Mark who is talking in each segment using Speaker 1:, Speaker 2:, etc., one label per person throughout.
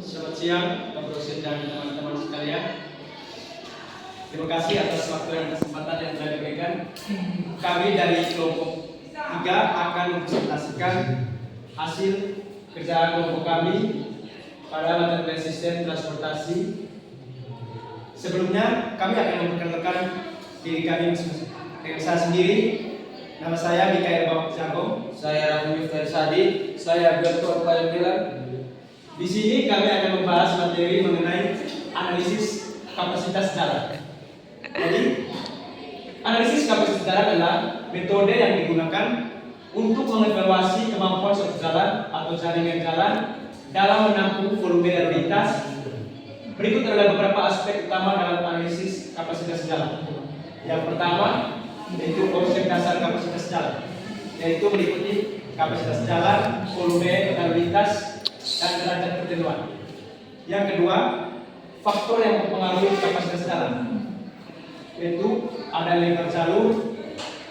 Speaker 1: Selamat siang, Bapak dosen dan teman-teman sekalian. Terima kasih atas waktu dan kesempatan yang telah diberikan. Kami dari kelompok 3 akan mempresentasikan hasil kerjaan kelompok kami pada mata kuliah sistem transportasi. Sebelumnya, kami akan memperkenalkan diri kami masing-masing. Saya sendiri, nama saya Mikael Bambang Jago.
Speaker 2: Saya Raffi Fersadi. Saya Berto Payamilan.
Speaker 1: Di sini kami akan membahas materi mengenai analisis kapasitas jalan. Jadi, analisis kapasitas jalan adalah metode yang digunakan untuk mengevaluasi kemampuan suatu jalan atau jaringan jalan dalam menampung volume lalu lintas. Berikut adalah beberapa aspek utama dalam analisis kapasitas jalan. Yang pertama, yaitu konsep dasar kapasitas jalan, yaitu meliputi kapasitas jalan, volume lalu lintas, dan derajat kejenuhan. Yang kedua, faktor yang mempengaruhi kapasitas jalan, yaitu ada lebar jalur,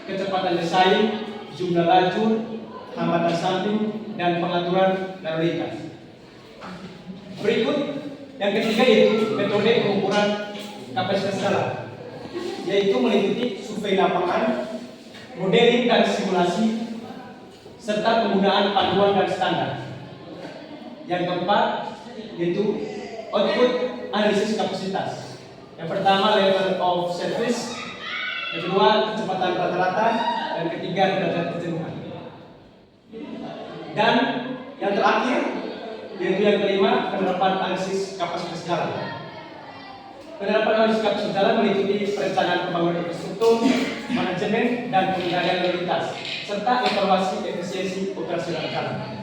Speaker 1: kecepatan desain, jumlah lajur, hambatan samping, dan pengaturan lalu lintas. Berikut yang ketiga yaitu metode pengukuran kapasitas jalan, yaitu meliputi survei lapangan, modeling dan simulasi, serta penggunaan panduan dan standar. Yang keempat yaitu output analisis kapasitas. Yang pertama level of service, yang kedua kecepatan rata-rata, dan ketiga derajat kejenuhan. Dan yang terakhir yaitu yang kelima, penerapan analisis kapasitas jalan. Penerapan analisis kapasitas jalan meliputi perencanaan pembangunan infrastruktur, manajemen, dan pengendalian lalu lintas, serta evaluasi efisiensi operasional jalan.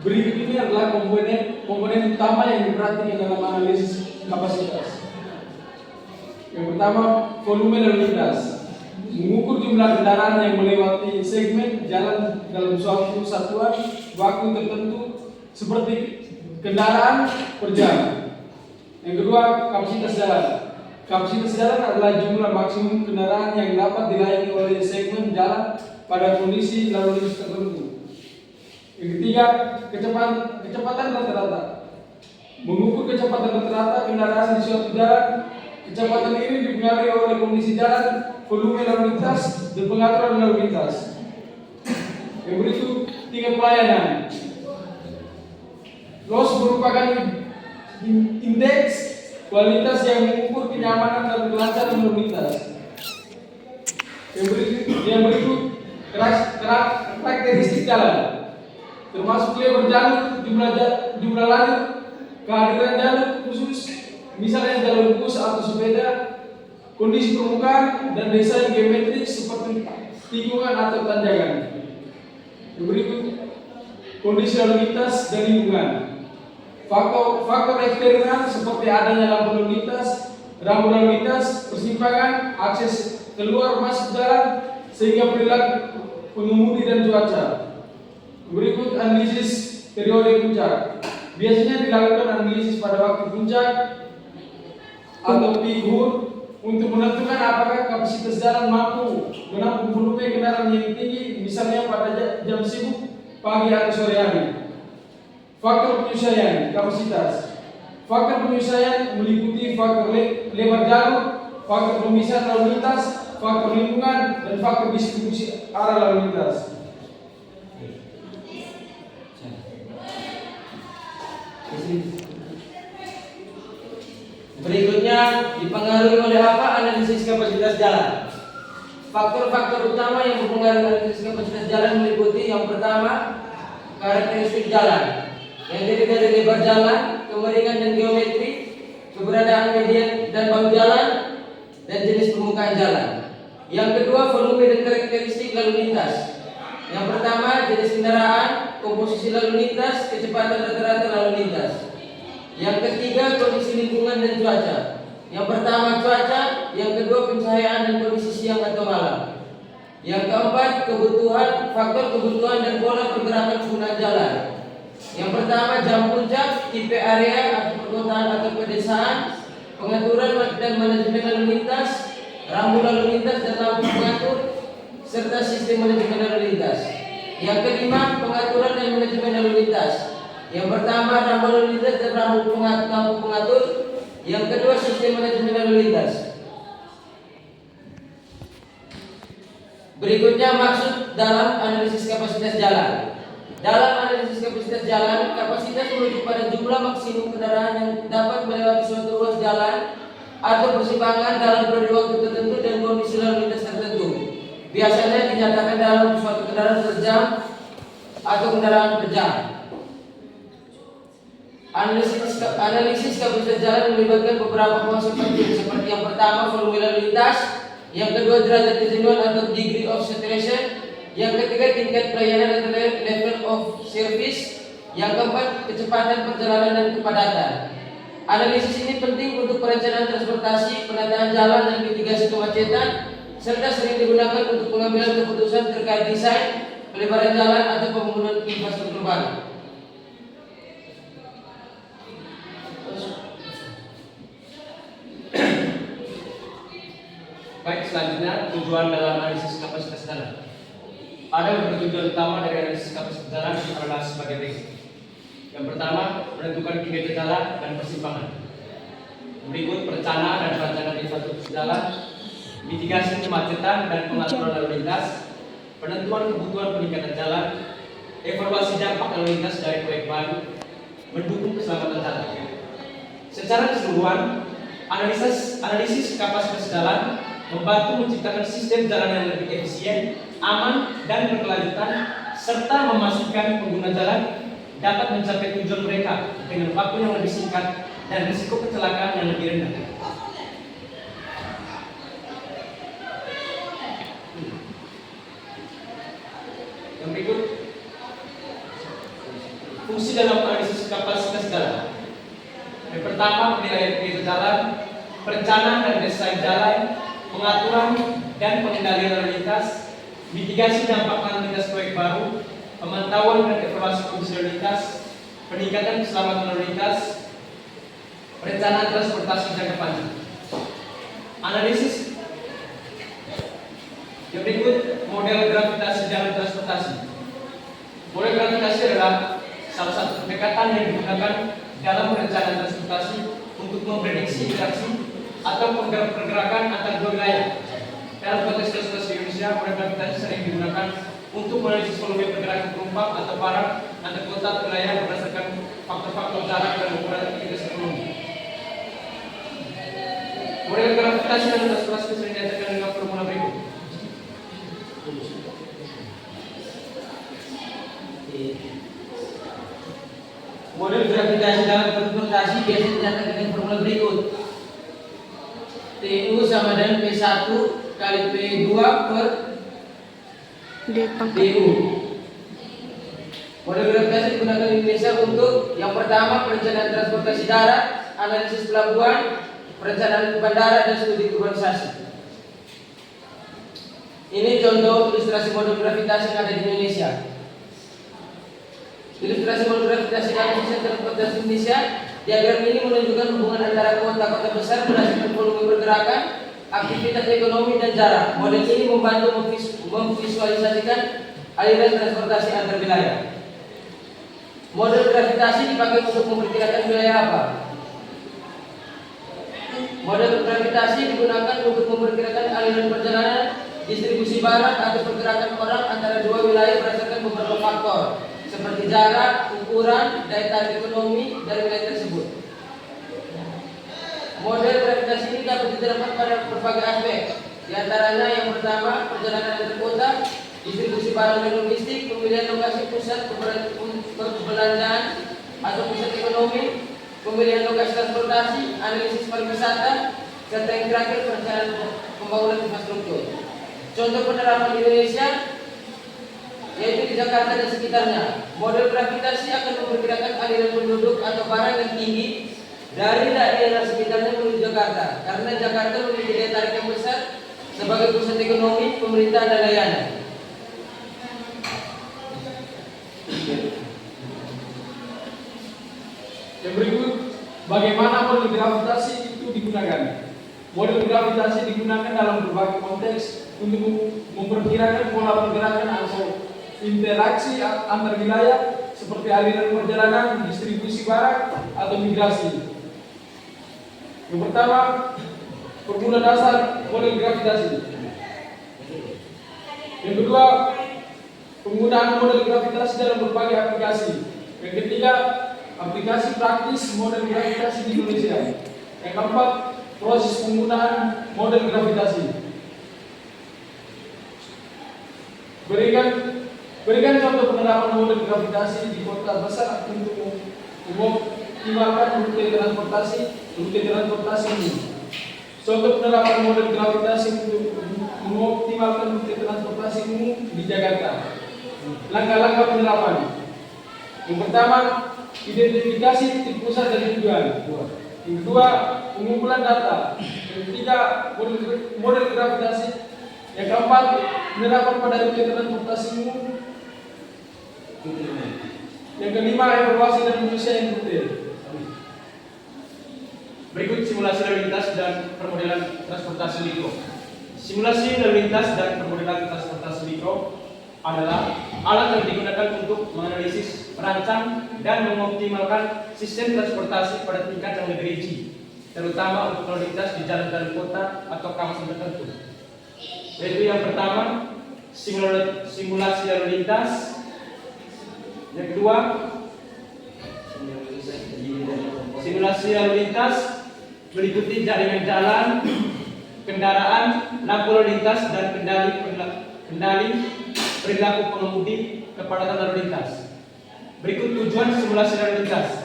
Speaker 2: Berikut ini adalah komponen utama yang diperhatikan dalam analisis kapasitas. Yang pertama, volume lalu lintas. Mengukur jumlah kendaraan yang melewati segmen jalan dalam suatu satuan waktu tertentu seperti kendaraan per jam. Yang kedua, kapasitas jalan. Kapasitas jalan adalah jumlah maksimum kendaraan yang dapat dilayani oleh segmen jalan pada kondisi lalu lintas tertentu. Yang ketiga, kecepatan rata-rata. Mengukur kecepatan rata-rata kendaraan di suatu jalan. Kecepatan ini dipengaruhi oleh kondisi jalan, volume lalu lintas, dan pengaturan lalu lintas. Yang berikut, tingkat pelayanan. Loss merupakan indeks kualitas yang mengukur kenyamanan dan kelancaran lalu lintas. Yang berikut karakteristik jalan, termasuk lebar jalur, jumlah lajur, kehadiran jalur khusus, misalnya jalur bus atau sepeda, kondisi permukaan, dan desain geometris seperti tikungan atau tanjakan. Yang berikut, kondisi lalu lintas dan lingkungan. Faktor eksternal seperti adanya lampu lalu lintas, rambu lalu lintas, persimpangan, akses keluar masuk jalan, sehingga perilaku pengemudi dan cuaca. Berikut analisis periode puncak. Biasanya dilakukan analisis pada waktu puncak atau peak hour untuk menentukan apakah kapasitas jalan mampu menampung volume kendaraan yang tinggi, misalnya pada jam sibuk pagi atau sore hari. Faktor penyesuaian kapasitas. Faktor penyesuaian meliputi faktor lebar jalur, faktor pemisahan lalu lintas, faktor lingkungan, dan faktor distribusi arah lalu lintas.
Speaker 3: Berikutnya dipengaruhi oleh apa analisis kapasitas jalan? Faktor-faktor utama yang mempengaruhi analisis kapasitas jalan meliputi yang pertama, karakteristik jalan, yang terdiri dari lebar jalan, kemiringan dan geometri, keberadaan median dan bahu jalan, dan jenis permukaan jalan. Yang kedua, volume dan karakteristik lalu lintas. Yang pertama, jenis kendaraan, komposisi lalu lintas, kecepatan rata-rata lalu lintas. Yang ketiga, kondisi lingkungan dan cuaca. Yang pertama cuaca, yang kedua pencahayaan dan kondisi siang atau malam. Yang keempat, faktor kebutuhan dan pola pergerakan pengguna jalan. Yang pertama, jam puncak, tipe area atau perkotaan atau pedesaan, pengaturan dan manajemen lalu lintas, rambu lalu lintas dan lampu pengatur, serta sistem manajemen lalu lintas. Yang kelima, pengaturan dan manajemen lalu lintas. Yang pertama, rambu lalu lintas dan rambu pengatur. Yang kedua, sistem manajemen lalu lintas. Berikutnya maksud dalam analisis kapasitas jalan. Dalam analisis kapasitas jalan, kapasitas merujuk pada jumlah maksimum kendaraan yang dapat melewati suatu ruas jalan atau persimpangan dalam periode waktu tertentu dan kondisi lalu lintas tertentu. Biasanya dinyatakan dalam suatu kendaraan per jam atau kendaraan per jam. Analisis kapasitas jalan melibatkan beberapa konsep penting seperti yang pertama, volume lalu lintas, yang kedua derajat kejenuhan atau degree of saturation, yang ketiga tingkat pelayanan atau level of service, yang keempat kecepatan perjalanan dan kepadatan. Analisis ini penting untuk perencanaan transportasi, penataan jalan dan mitigasi kemacetan, serta sering digunakan untuk pengambilan keputusan terkait desain, pelebaran jalan atau pembangunan infrastruktur baru.
Speaker 1: Baik, selanjutnya tujuan dalam analisis kapasitas jalan. Ada beberapa tujuan utama dari analisis kapasitas jalan adalah sebagai berikut. Yang pertama, menentukan kinerja jalan dan persimpangan. Berikut perencanaan dan perancangan infrastruktur jalan, mitigasi kemacetan dan pengaturan lalu lintas, penentuan kebutuhan peningkatan jalan, evaluasi dampak lalu lintas dari proyek baru, mendukung keselamatan jalan. Secara keseluruhan, analisis kapasitas jalan membantu menciptakan sistem jalan yang lebih efisien, aman, dan berkelanjutan, serta memastikan pengguna jalan dapat mencapai tujuan mereka dengan waktu yang lebih singkat dan risiko kecelakaan yang lebih rendah. Yang berikut, fungsi dalam analisis kapasitas jalan. Yang pertama, penilaian kinerja jalan, perencanaan dan desain jalan, pengaturan dan pengendalian lalu lintas, mitigasi dampak lalu lintas proyek baru, pemantauan dan evaluasi kondisi lalu lintas, peningkatan keselamatan lalu lintas, perencanaan transportasi jangka panjang. Analisis yang berikut, model gravitasi jalan transportasi. Model gravitasi adalah salah satu pendekatan yang digunakan dalam perencanaan transportasi untuk memprediksi interaksi atau pergerakan antar dua wilayah. Dalam konteks transportasi Indonesia, model gravitasi sering digunakan untuk menganalisis volume pergerakan penumpang atau barang antar kota atau wilayah berdasarkan faktor-faktor jarak dan ukuran aktivitas ekonomi. Model gravitasi dalam transportasi sering diajarkan dengan formula berikut.
Speaker 3: Model gravitasi dalam transportasi biasanya dinyatakan dengan formula berikut. TU sama dengan P1 kali P2 per DU. Model gravitasi digunakan di Indonesia untuk yang pertama perencanaan transportasi darat, analisis pelabuhan, perencanaan bandara dan studi urbanisasi. Ini contoh ilustrasi model gravitasi yang ada di Indonesia. Ilustrasi model gravitasi dalam sistem transportasi Indonesia. Diagram ini menunjukkan hubungan antara kota-kota besar berdasarkan volume pergerakan, aktivitas ekonomi dan jarak. Model ini membantu memvisualisasikan aliran transportasi antar wilayah. Model gravitasi dipakai untuk memperkirakan wilayah apa? Model gravitasi digunakan untuk memperkirakan aliran perjalanan, distribusi barang atau pergerakan orang antara dua wilayah berdasarkan beberapa faktor seperti jarak, ukuran, daya tarik ekonomi dari wilayah tersebut. Model gravitasi ini dapat diterapkan pada berbagai aspek, di antaranya yang pertama perjalanan antar kota, distribusi barang dan logistik, pemilihan lokasi pusat perbelanjaan atau pusat ekonomi, pemilihan lokasi transportasi, analisis pariwisata, serta yang terakhir perencanaan pembangunan infrastruktur. Contoh penerapan di Indonesia yaitu di Jakarta dan sekitarnya. Model gravitasi akan memperkirakan aliran penduduk atau barang yang tinggi dari daerah sekitarnya menuju Jakarta, karena Jakarta memiliki daya tarik yang besar sebagai pusat ekonomi, pemerintahan dan layanan.
Speaker 2: Yang berikut, bagaimana model gravitasi itu digunakan? Model gravitasi digunakan dalam berbagai konteks untuk memperkirakan pola pergerakan atau interaksi antar wilayah seperti aliran perjalanan, distribusi barang, atau migrasi. Yang pertama, formula dasar model gravitasi. Yang kedua, penggunaan model gravitasi dalam berbagai aplikasi. Yang ketiga, aplikasi praktis model gravitasi di Indonesia. Yang keempat, proses penggunaan model gravitasi. Berikan contoh penerapan model gravitasi di kota besar untuk mengoptimalkan rute transportasi ini. Contoh penerapan model gravitasi untuk mengoptimalkan rute transportasi umum di Jakarta. Langkah-langkah penerapan. Yang pertama, identifikasi titik pusat dan tujuan. Yang kedua, pengumpulan data. Yang ketiga, model gravitasi. Yang keempat, penerapan pada rute transportasi umum. Yang kelima, evaluasi dan penyelesaian rute.
Speaker 1: Berikut simulasi lalu lintas dan permodelan transportasi mikro. Simulasi lalu lintas dan permodelan transportasi mikro adalah alat yang digunakan untuk menganalisis, merancang, dan mengoptimalkan sistem transportasi pada tingkat yang lebih rinci, terutama untuk lalu lintas di jalan-jalan kota atau kawasan tertentu. Yaitu yang pertama, simulasi lalu lintas. Yang kedua, simulasi lalu lintas meliputi jaringan jalan, kendaraan, lampu lalu lintas, dan kendali perilaku pengemudi kepadatan lalu lintas. Berikut tujuan simulasi lalu lintas: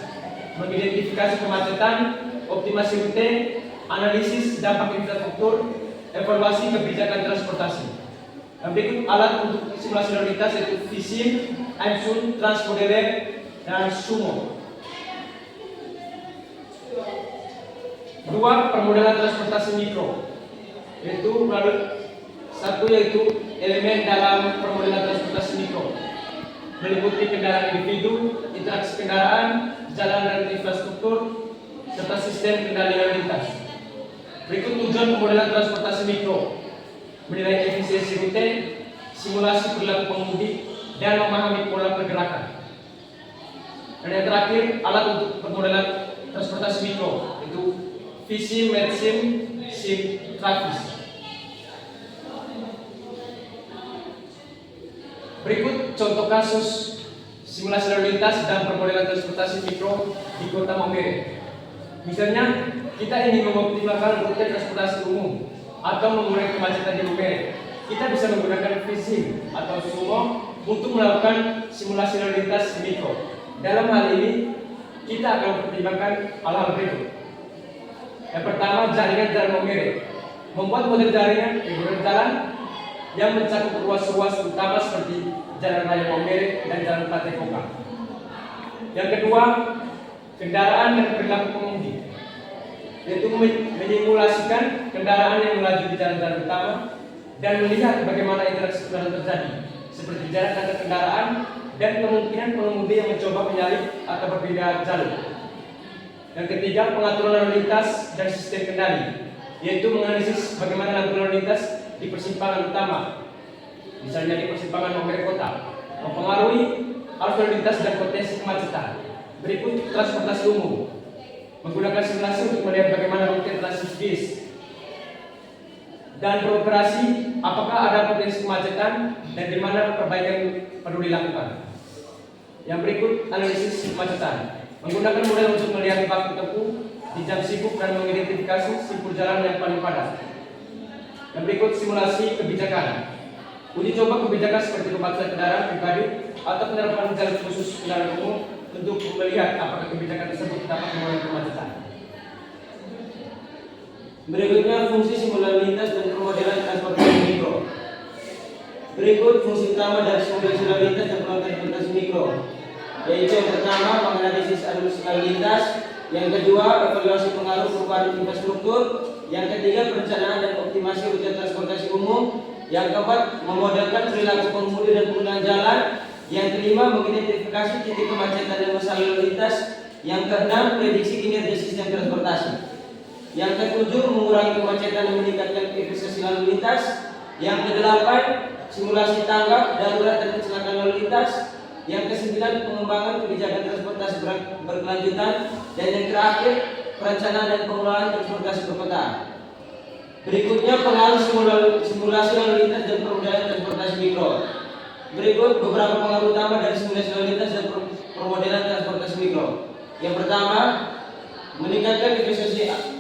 Speaker 1: mengidentifikasi kemacetan, optimasi rute, analisis dampak infrastruktur, evaluasi kebijakan transportasi. Dan berikut alat untuk simulasi lalu lintas yaitu VISIM, Epson, Transmodeler, dan Sumo. Dua, permodelan transportasi mikro, yaitu yaitu elemen dalam permodelan transportasi mikro, meliputi kendaraan individu, interaksi kendaraan, jalan dan infrastruktur, serta sistem kendali lalu lintas. Berikut tujuan pemodelan transportasi mikro: menilai efisiensi rute, simulasi perilaku pengemudi, dan memahami pola pergerakan. Dan yang terakhir, alat untuk pemodelan transportasi mikro, yaitu VISIM, MEDSIM, SIM, Travis. Berikut contoh kasus simulasi lalu lintas dan permodelan transportasi mikro di Kota Maumere. Misalnya, kita ingin mengoptimalkan rute transportasi umum atau mengurangi kemacetan di Maumere. Kita bisa menggunakan VISIM atau Sumo untuk melakukan simulasi lalu lintas mikro. Dalam hal ini, kita akan mempertimbangkan hal-hal berikut. Yang pertama, jaringan jalan Maumere. Membuat model jaringan jalan yang mencakup ruas-ruas utama seperti Jalan Raya Maumere dan Jalan Pantai Koka. Yang kedua, kendaraan dan perilaku pengemudi, yaitu menyimulasikan kendaraan yang melaju di jalan-jalan utama dan melihat bagaimana interaksi kendaraan terjadi, seperti jarak antar kendaraan dan kemungkinan pengemudi yang mencoba menyalip atau berpindah jalur. Yang ketiga, pengaturan lalu lintas dan sistem kendali, yaitu menganalisis bagaimana lampu lalu lintas di persimpangan utama, misalnya di persimpangan Maumere Kota, mempengaruhi arus lalu lintas dan potensi kemacetan. Berikut transportasi umum, menggunakan simulasi untuk melihat bagaimana rute transit bis dan beroperasi, apakah ada potensi kemacetan dan di mana perbaikan perlu dilakukan. Yang berikut, analisis kemacetan, menggunakan model untuk melihat waktu tempuh di jam sibuk dan mengidentifikasi simpul jalan yang paling padat. Yang berikut, simulasi kebijakan, uji coba kebijakan seperti pembatasan kendaraan pribadi atau penerapan jalur khusus kendaraan umum untuk melihat apakah kebijakan tersebut dapat mengurangi kemacetan.
Speaker 3: Berikutnya, fungsi simulasi lintas dan permodelan transportasi mikro. Berikut fungsi utama dari simulasi lalu lintas dan permodelan transportasi mikro, yaitu yang pertama, menganalisis arus lalu lintas. Yang kedua, evaluasi pengaruh perubahan infrastruktur. Yang ketiga, perencanaan dan optimasi rute transportasi umum. Yang keempat, memodelkan perilaku pengemudi dan penggunaan jalan. Yang kelima, mengidentifikasi titik kemacetan dan masalah lalu lintas. Yang keenam, prediksi kinerja sistem transportasi. Yang ketujuh, mengurangi kemacetan dan meningkatkan efisiensi lalu lintas. Yang kedelapan, simulasi tanggap darurat dan kecelakaan lalu lintas. Yang kesembilan, pengembangan kebijakan transportasi berkelanjutan. Dan yang terakhir, perencanaan dan pengelolaan transportasi perkotaan. Berikutnya pengaruh simulasi lalu lintas dan permodalan transportasi mikro. Berikut beberapa pengaruh utama dari simulasi lalu lintas dan permodalan transportasi mikro. Yang pertama, meningkatkan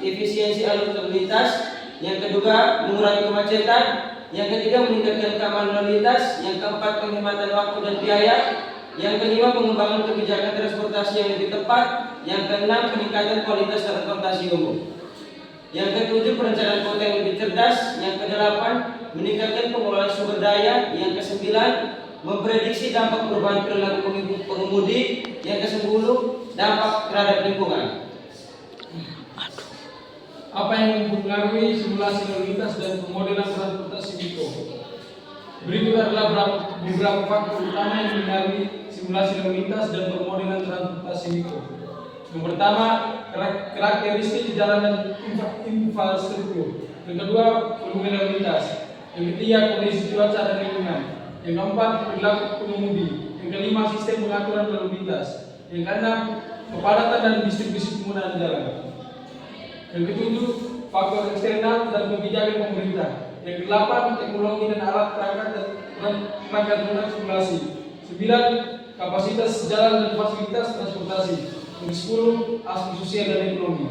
Speaker 3: efisiensi alur lalu lintas. Yang kedua, mengurangi kemacetan. Yang ketiga, meningkatkan keamanan lalu lintas. Yang keempat, penghematan waktu dan biaya. Yang kelima, pengembangan kebijakan transportasi yang lebih tepat. Yang keenam, peningkatan kualitas transportasi umum. Yang ketujuh, perencanaan kota yang lebih cerdas. Yang kedelapan, meningkatkan pengelolaan sumber daya. Yang kesembilan, memprediksi dampak perubahan perilaku pengemudi. Yang kesepuluh, dampak terhadap lingkungan.
Speaker 2: Apa yang mempengaruhi simulasi lalu lintas dan pemodelan transportasi mikro? Berikut adalah beberapa faktor utama yang mempengaruhi simulasi lalu lintas dan pemodelan transportasi mikro. Yang pertama, karakteristik jalan dan infrastruktur. Yang kedua, volume lalu lintas. Yang ketiga, kondisi cuaca dan lingkungan. Yang keempat, perilaku pengemudi. Yang kelima, sistem pengaturan lalu lintas. Yang keenam, kepadatan dan distribusi penggunaan jalan. Yang ketujuh, faktor eksternal dan kebijakan pemerintah. Yang kedelapan, teknologi dan alat perangkat simulasi. 9, kapasitas jalan dan fasilitas transportasi. Yang 10, aspek sosial dan ekonomi.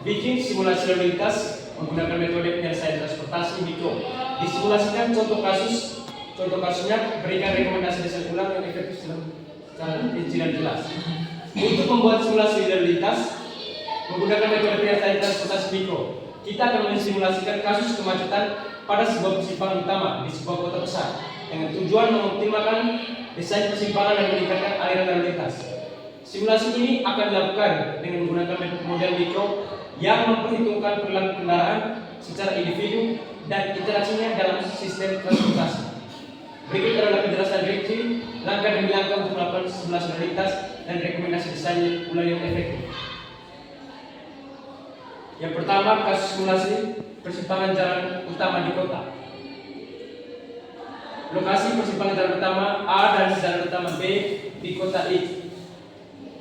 Speaker 1: Bikin simulasi lalu lintas menggunakan metode penyelesaian transportasi mikro. Disimulasikan contoh kasusnya berikan rekomendasi desain ulang yang efektif dalam perincian jelas. Untuk membuat simulasi lalu lintas menggunakan metode penyelesaian transportasi mikro, kita akan mensimulasikan kasus kemacetan pada sebuah persimpangan utama di sebuah kota besar dengan tujuan mengoptimalkan desain persimpangan dan meningkatkan aliran lalu lintas. Simulasi ini akan dilakukan dengan menggunakan model mikro yang memperhitungkan perilaku kendaraan secara individu dan interaksinya dalam sistem transportasi. Berikut adalah penjelasan rinci langkah demi langkah untuk melakukan simulasi lalu lintas dan rekomendasi desain ulang yang efektif. Yang pertama, kasus simulasi persimpangan jalan utama di kota. Lokasi persimpangan jalan utama A dan jalan utama B di kota I.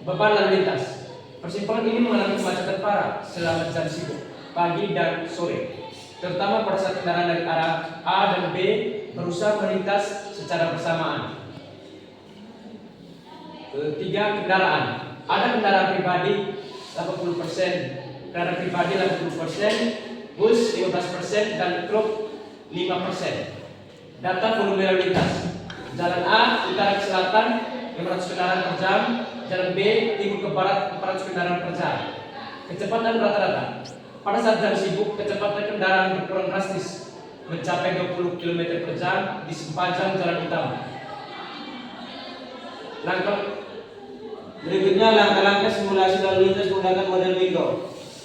Speaker 1: Beban lalu lintas. Persimpangan ini mengalami kemacetan parah selama jam sibuk, pagi dan sore, terutama pada saat kendaraan dari arah A dan B berusaha melintas secara bersamaan. Ketiga, kendaraan. Ada kendaraan pribadi 80%, kendaraan pribadi 80%, bus 15% dan truk 5%. Data volume lalu lintas. Jalan A utara ke selatan 500 kendaraan per jam, jalan B timur ke barat 400 kendaraan per jam. Kecepatan rata-rata. Pada saat jam sibuk, kecepatan kendaraan berkurang drastis mencapai 20 km per jam di sepanjang jalan utama.
Speaker 3: Berikutnya langkah-langkah simulasi lalu lintas menggunakan model mikro.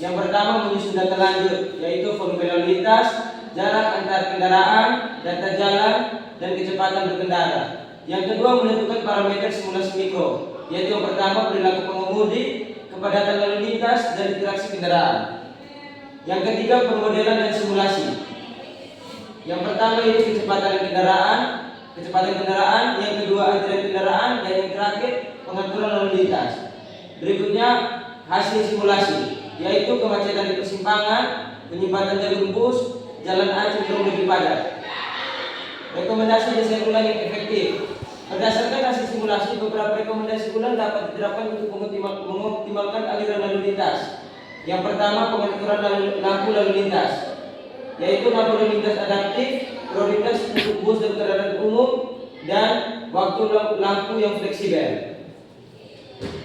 Speaker 3: Yang pertama, menyusun data lanjut, yaitu volume lalu lintas, jarak antar kendaraan, data jalan, dan kecepatan berkendara. Yang kedua, menentukan parameter simulasi mikro, yaitu yang pertama, perilaku pengemudi, kepadatan lalu lintas, dan interaksi kendaraan. Yang ketiga, pemodelan dan simulasi. Yang pertama itu kecepatan kendaraan, yang kedua antrian kendaraan, dan yang terakhir pengaturan lalu lintas. Berikutnya hasil simulasi, yaitu kemacetan di persimpangan, penyempatan jalur bus, jalan A cenderung lebih padat. Rekomendasi desain ulang yang efektif. Berdasarkan hasil simulasi, beberapa rekomendasi ulang dapat diterapkan untuk mengoptimalkan aliran lalu lintas. Yang pertama, pengaturan lampu lalu lintas, yaitu lampu lalu lintas adaptif, prioritas untuk bus dan kendaraan umum, dan waktu lampu yang fleksibel.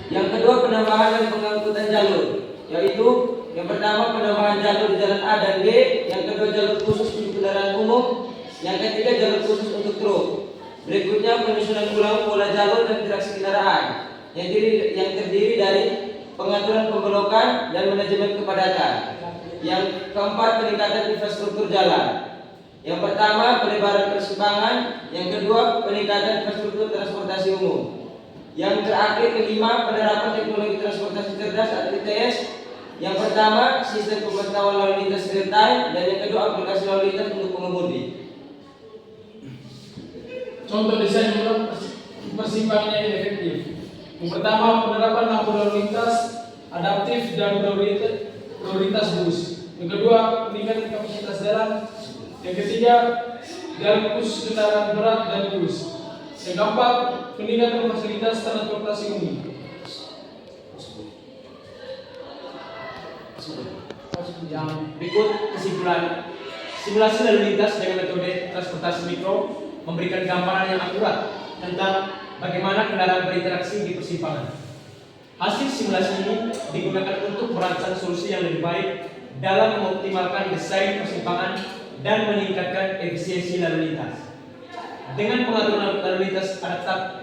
Speaker 3: Yang kedua, penambahan dan pengangkutan jalur, yaitu yang pertama penambahan jalur di jalan A dan B, yang kedua jalur khusus untuk kendaraan umum, yang ketiga jalur khusus untuk truk. Berikutnya penyusunan ulang pola jalur dan interaksi kendaraan yang terdiri dari pengaturan pembelokan dan manajemen kepadatan. Yang keempat, peningkatan infrastruktur jalan. Yang pertama, pelebaran persimpangan. Yang kedua, peningkatan infrastruktur transportasi umum. Yang terakhir kelima, penerapan teknologi transportasi cerdas atau ITS. Yang pertama, sistem pemantauan lalu lintas real time, dan yang kedua, aplikasi lalu lintas untuk pengemudi.
Speaker 2: Contoh desain persimpangan yang efektif. Yang pertama, penerapan lampu lalu lintas adaptif dan prioritas bus. Yang kedua, peningkatan kapasitas jalan. Yang ketiga, jalan khusus kendaraan berat dan bus. Yang keempat, peningkatan fasilitas transportasi umum.
Speaker 1: Yang berikut kesimpulan. Simulasi lalu lintas dengan metode transportasi mikro memberikan gambaran yang akurat tentang bagaimana kendaraan berinteraksi di persimpangan. Hasil simulasi ini digunakan untuk merancang solusi yang lebih baik dalam mengoptimalkan desain persimpangan dan meningkatkan efisiensi lalu lintas. Dengan pengaturan lalu lintas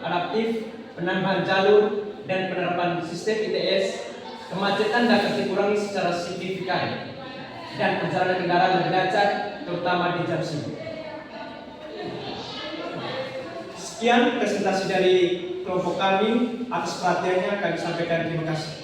Speaker 1: adaptif, penambahan jalur, dan penerapan sistem ITS, kemacetan dapat dikurangi secara signifikan dan perjalanan kendaraan lebih lancar, terutama di jam sibuk. Sekian presentasi dari kelompok kami. Atas perhatiannya kami sampaikan terima kasih.